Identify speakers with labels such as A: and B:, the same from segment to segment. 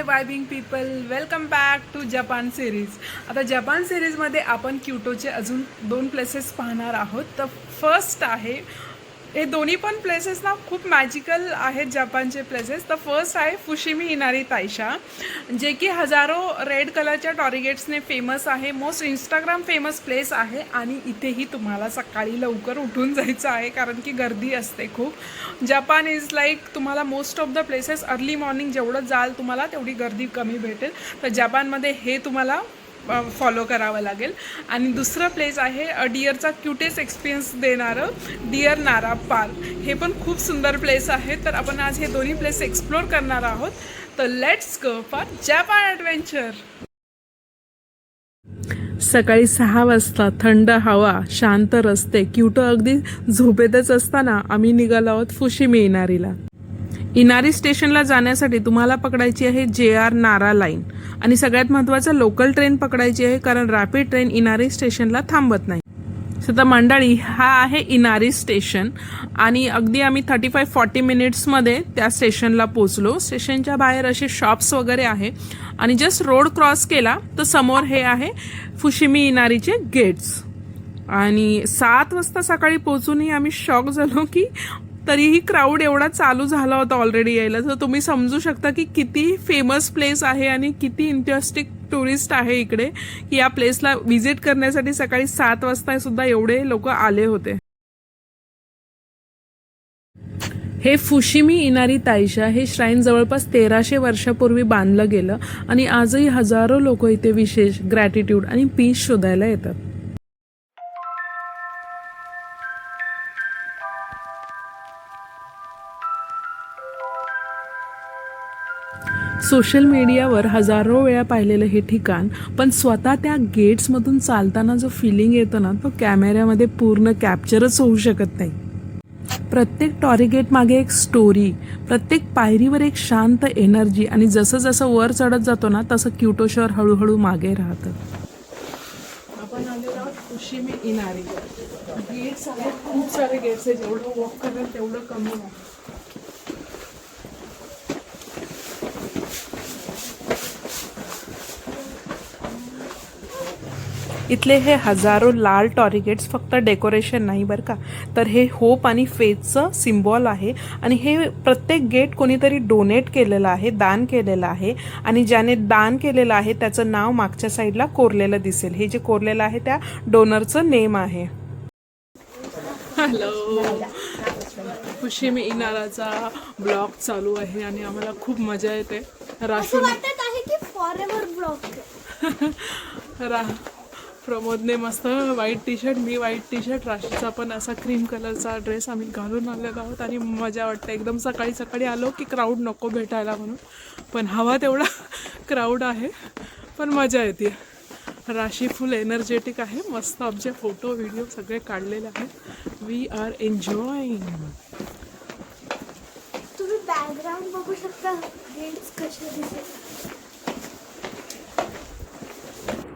A: वायबिंग people, welcome back to Japan series. आता Japan सिरीजमध्ये आपण क्योटोचे अजून 2 प्लेसेस पाहणार आहोत. तर फर्स्ट आहे, हे दोन्ही पण प्लेसेस ना खूप मॅजिकल आहेत जपानचे प्लेसेस. तर फर्स्ट आहे फुशिमी इनारी ताइशा, जे की हजारो रेड कलरच्या टॉरिगेट्सने फेमस आहे. मोस्ट इंस्टाग्राम फेमस प्लेस आहे आणि इथेही तुम्हाला सकाळी लवकर उठून जायचं आहे कारण की गर्दी असते खूप. जपान इज लाईक, तुम्हाला most of the places early morning जेवढं जाल तुम्हाला तेवढी गर्दी कमी भेटेल. तर जपानमध्ये हे तुम्हाला फॉलो करावं लागेल. आणि दुसरं प्लेस आहे डिअरचा क्यूटेस्ट एक्सपिरियन्स देणारं डिअर नारा पार्क. हे पण खूप सुंदर प्लेस आहे. तर आपण आज हे दोन्ही प्लेस एक्सप्लोर करणार आहोत. तर let's go for Japan adventure. सकाळी 6 वाजता थंड हवा, शांत रस्ते, क्योटो अगदी झोपेतच असताना आम्ही निघालो आहोत फुशिमी इनारीला. इनारी स्टेशनला जाण्यासाठी तुम्हाला पकडायची आहे JR नारा लाईन आणि सगळ्यात महत्त्वाचं लोकल ट्रेन पकडायची आहे कारण रॅपिड ट्रेन इनारी स्टेशनला थांबत नाही. तर मंडळी, हा आहे इनारी स्टेशन आणि अगदी आम्ही 35-40 मिनिट्समध्ये त्या स्टेशनला पोचलो. स्टेशनच्या बाहेर असे शॉप्स वगैरे आहे आणि जस्ट रोड क्रॉस केला तर समोर हे आहे फुशिमी इनारीचे गेट्स. आणि 7 वाजता सकाळी पोचूनही आम्ही शॉक झालो की तरीही क्राऊड एवढा चालू झाला होता ऑलरेडी यायला. तर तुम्ही समजू शकता की किती फेमस प्लेस आहे आणि किती इंटरेस्टिंग टुरिस्ट आहे इकडे, की या प्लेसला व्हिजिट करण्यासाठी सकाळी 7 वाजता सुद्धा एवढे लोक आले होते. हे फुशिमी इनारी ताइशा हे श्राईन जवळपास 1300 वर्षापूर्वी बांधलं गेलं आणि आजही हजारो लोक इथे विशेष ग्रॅटिट्यूड आणि पीस शोधायला येतात. सोशल मीडियावर हजारो वेळा पाहिलेलं हे ठिकाण, पण स्वतः त्या गेट्समधून चालताना जो फिलिंग येतो ना, तो कॅमेऱ्यामध्ये पूर्ण कॅप्चरच होऊ शकत नाही. प्रत्येक टॉरिगेट मागे एक स्टोरी, प्रत्येक पायरीवर एक शांत एनर्जी आणि जसं जसं वर चढत जातो ना तसं क्योटो शहर हळूहळू मागे राहतं. आपण आलेलो आहोत फुशिमी इनारी. गेट्स आहेत, खूप सारे गेट्स आहेत. जेवढं वॉक करेल तेवढं कमी आहे. इथले हे हजारो लाल टॉरिगेट्स फक्त डेकोरेशन नाही बरं का, तर हे होप आणि फेथचं सिम्बॉल आहे. आणि हे प्रत्येक गेट कोणीतरी डोनेट केलेलं आहे, दान केलेलं आहे. आणि ज्याने दान केलेलं आहे त्याचं नाव मागच्या साईडला कोरलेलं दिसेल. हे जे कोरलेलं आहे त्या डोनरचं नेम आहे. हॅलो, फुशिमी इनाराचा ब्लॉग चालू आहे आणि आम्हाला खूप मजा येते. राशू प्रमोदने मस्त व्हाईट टी शर्ट, मी व्हाईट टी शर्ट, राशीचा पण असा क्रीम कलरचा ड्रेस आम्ही घालून आलेलो आहोत. आणि मजा वाटते. एकदम सकाळी सकाळी आलो की क्राऊड नको भेटायला म्हणून, पण हवा तेवढा क्राऊड आहे, पण मजा येते. राशी फुल एनर्जेटिक आहे. मस्त आमचे फोटो व्हिडिओ सगळे काढलेले आहेत. We are enjoying.
B: तुम्ही बॅकग्राऊंड बघू शकता, गेट्स कसे दिसतात.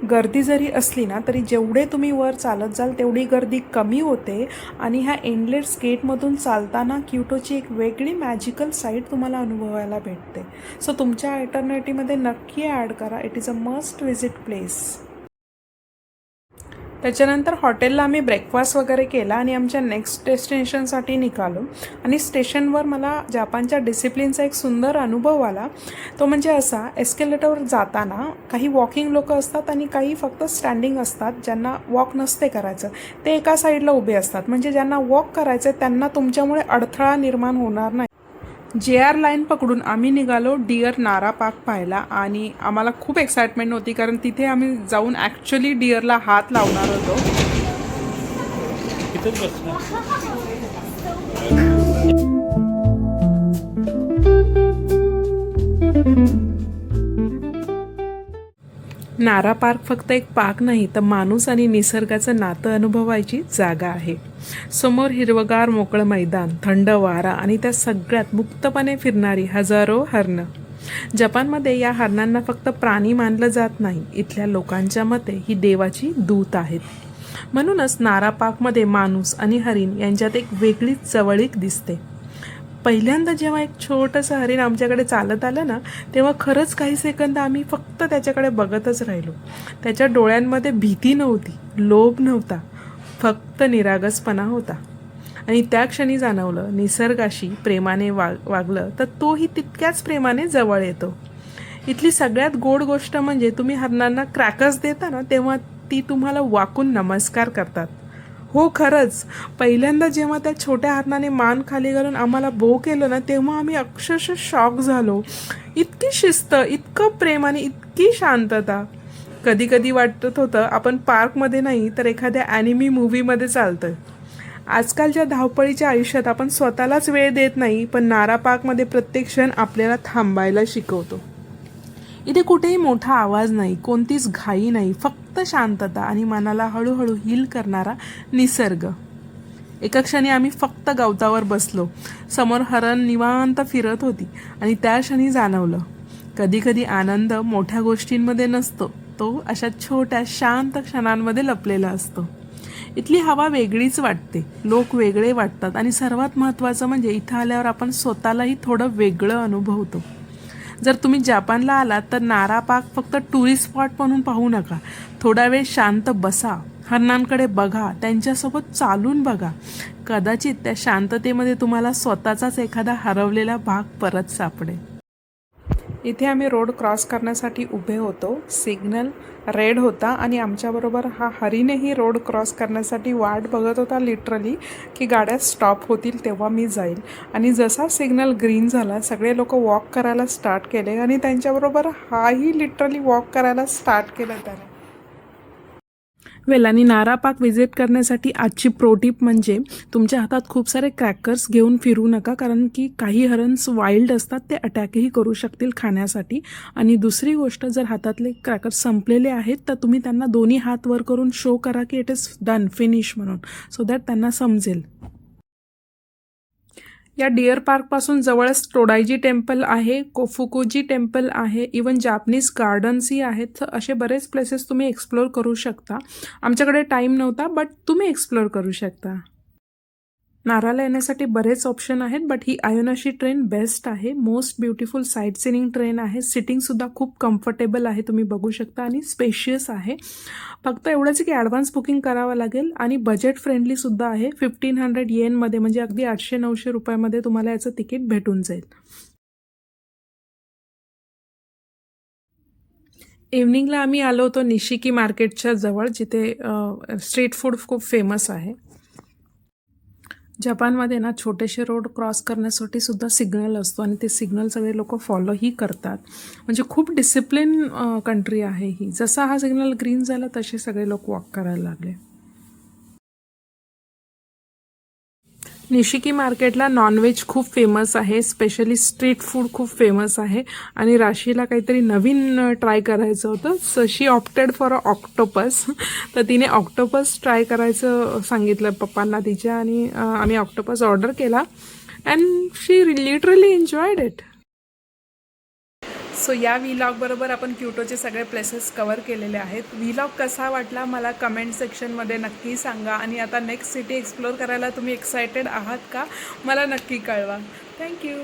A: गर्दी जरी असली ना तरी जेवढे तुम्ही वर चालत जाल तेवढी गर्दी कमी होते. आणि ह्या एंडलेस गेटमधून चालताना क्योटोची एक वेगळी मॅजिकल साईड तुम्हाला अनुभवायला भेटते. सो तुमच्या अल्टरनेटिव्हमध्ये नक्की ॲड करा. It is a must visit place. त्याच्यानंतर हॉटेलला आम्ही ब्रेकफास्ट वगैरे केला आणि आमच्या नेक्स्ट डेस्टिनेशनसाठी निघालो. आणि स्टेशनवर मला जपानच्या डिसिप्लिनचा एक सुंदर अनुभव आला. तो म्हणजे असा, एस्केलेटरवर जाताना काही वॉकिंग लोक असतात आणि काही फक्त स्टँडिंग असतात, ज्यांना वॉक नसते करायचं. ते एका साईडला उभे असतात, म्हणजे ज्यांना वॉक करायचं आहे त्यांना तुमच्यामुळे अडथळा निर्माण होणार नाही. JR लाईन पकडून आम्ही निघालो डिअर नारा पार्क पाहायला. आणि आम्हाला खूप एक्साइटमेंट होती कारण तिथे आम्ही जाऊन ॲक्च्युली डिअरला हात लावणार होतो. नारा पार्क फक्त एक पार्क नाही तर माणूस आणि निसर्गाचं नातं अनुभवायची जागा आहे. समोर हिरवगार मोकळं मैदान, थंड वारा आणि त्या सगळ्यात मुक्तपणे फिरणारी हजारो हरणं. जपानमध्ये या हरणांना फक्त प्राणी मानलं जात नाही, इथल्या लोकांच्या मते ही देवाची दूत आहेत. म्हणूनच नारा पार्कमध्ये माणूस आणि हरिण यांच्यात एक वेगळीच जवळीक दिसते. पहिल्यांदा जेव्हा एक छोटंसं हरिण आमच्याकडे चालत आलं ना, तेव्हा खरंच काही सेकंद आम्ही फक्त त्याच्याकडे बघतच राहिलो. त्याच्या डोळ्यांमध्ये भीती नव्हती, लोभ नव्हता, फक्त निरागसपणा होता. आणि त्या क्षणी जाणवलं, निसर्गाशी प्रेमाने वागलं तर तोही तितक्याच प्रेमाने जवळ येतो. इथली सगळ्यात गोड गोष्ट म्हणजे तुम्ही हरणांना क्रॅकर्स देता ना, तेव्हा ती तुम्हाला वाकून नमस्कार करतात. हो खरंच, पहिल्यांदा जेव्हा त्या छोट्या हरणाने मान खाली घालून आम्हाला बो केलं ना, तेव्हा आम्ही अक्षरशः शॉक झालो. इतकी शिस्त, इतकं प्रेम आणि इतकी शांतता. कधी कधी वाटत होतं आपण पार्कमध्ये नाही तर एखाद्या ॲनिमी मूव्हीमध्ये चालतोय. आजकालच्या धावपळीच्या आयुष्यात आपण स्वतःलाच वेळ देत नाही, पण नारा पार्कमध्ये प्रत्येक क्षण आपल्याला थांबायला शिकवतो. इथे कुठेही मोठा आवाज नाही, कोणतीच घाई नाही, फक्त शांतता आणि मनाला हळूहळू हील करणारा निसर्ग. एका क्षणी आम्ही फक्त गवतावर बसलो. समोर हरण निवांत फिरत होती आणि त्या क्षणी जाणवलं, कधीकधी आनंद मोठ्या गोष्टींमध्ये नसतो, तो अशा छोट्या शांत क्षणांमध्ये लपलेला असतो. इथली हवा वेगळीच वाटते, लोक वेगळे वाटतात आणि सर्वात महत्त्वाचं म्हणजे इथं आल्यावर आपण स्वतःलाही थोडं वेगळं अनुभवतो. जर तुम्ही जपानला आलात तर नारा पार्क फक्त टुरिस्ट स्पॉट म्हणून पाहू नका. थोडा वेळ शांत बसा, हरणांकडे बघा, त्यांच्यासोबत चालून बघा. कदाचित त्या शांततेमध्ये तुम्हाला स्वतःचाच एखादा हरवलेला भाग परत सापडेल. इथे आम्ही रोड क्रॉस करण्यासाठी उभे होतो. सिग्नल रेड होता आणि आमच्याबरोबर हा हरिणही रोड क्रॉस करण्यासाठी वाट बघत होता लिटरली, की गाड्या स्टॉप होतील तेव्हा मी जाईल. आणि जसा सिग्नल ग्रीन झाला, सगळे लोक वॉक करायला स्टार्ट केले आणि त्यांच्याबरोबर हाही लिटरली वॉक करायला स्टार्ट केलं त्याने. आणि नारा पार्क व्हिजिट करण्यासाठी आजची प्रो टिप म्हणजे तुमच्या हातात खूप सारे क्रॅकर्स घेऊन फिरू नका, कारण की काही हरन्स वाईल्ड असतात, ते अटॅकही करू शकतील खाण्यासाठी. आणि दुसरी गोष्ट, जर हातातले क्रॅकर्स संपलेले आहेत तर तुम्ही त्यांना दोन्ही हात वर करून शो करा की इट इज डन, फिनिश म्हणून, सो दॅट त्यांना समजेल. या डिअर पार्कपासून जवळच टोडायजी टेम्पल आहे, कोफुकुजी टेम्पल आहे, इवन जापनीज गार्डन्सही आहेत. तर असे बरेच प्लेसेस तुम्ही एक्सप्लोअर करू शकता. आमच्याकडे टाईम नव्हता, बट तुम्ही एक्सप्लोअर करू शकता. नाराला येण्यासाठी बरेच ऑप्शन आहेत, बट ही आयोनाशी ट्रेन बेस्ट आहे. Most beautiful site seeing train आहे. सिटिंगसुद्धा खूप कम्फर्टेबल आहे, तुम्ही बघू शकता, आणि स्पेशियस आहे. फक्त एवढंच की ॲडव्हान्स बुकिंग करावं लागेल आणि बजेट फ्रेंडलीसुद्धा आहे. 1500 येनमध्ये, म्हणजे अगदी 800-900 रुपयामध्ये तुम्हाला याचं तिकीट भेटून जाईल. इव्हनिंगला आम्ही आलो होतो निशिकी मार्केटच्या जवळ, जिथे स्ट्रीट फूड खूप फेमस आहे. जपानमध्ये ना छोटेसे रोड क्रॉस करण्यासाठी सुद्धा सिग्नल असतो आणि ते सिग्नल सगळे लोक फॉलोही करतात. म्हणजे खूप डिसिप्लिन कंट्री आहे ही. जसा हा सिग्नल ग्रीन झाला तसे सगळे लोक वॉक करायला लागले. निशिकी मार्केटला नॉनव्हेज खूप फेमस आहे, स्पेशली स्ट्रीट फूड खूप फेमस आहे. आणि राशीला काहीतरी नवीन ट्राय करायचं होतं, so she opted for octopus. तर तिने ऑक्टोपस ट्राय करायचं सांगितलं पप्पांना तिच्या, आणि आम्ही ऑक्टोपस ऑर्डर केला and she literally enjoyed it. So या व्लॉग बरोबर आपण क्योटोचे सगळे प्लेसेस कवर केलेले आहेत. व्लॉग कसा वाटला मला कमेंट सेक्शनमध्ये नक्की सांगा. आणि आता नेक्स्ट सिटी एक्सप्लोअर करायला तुम्ही एक्सायटेड आहात का, मला नक्की कळवा. थँक्यू.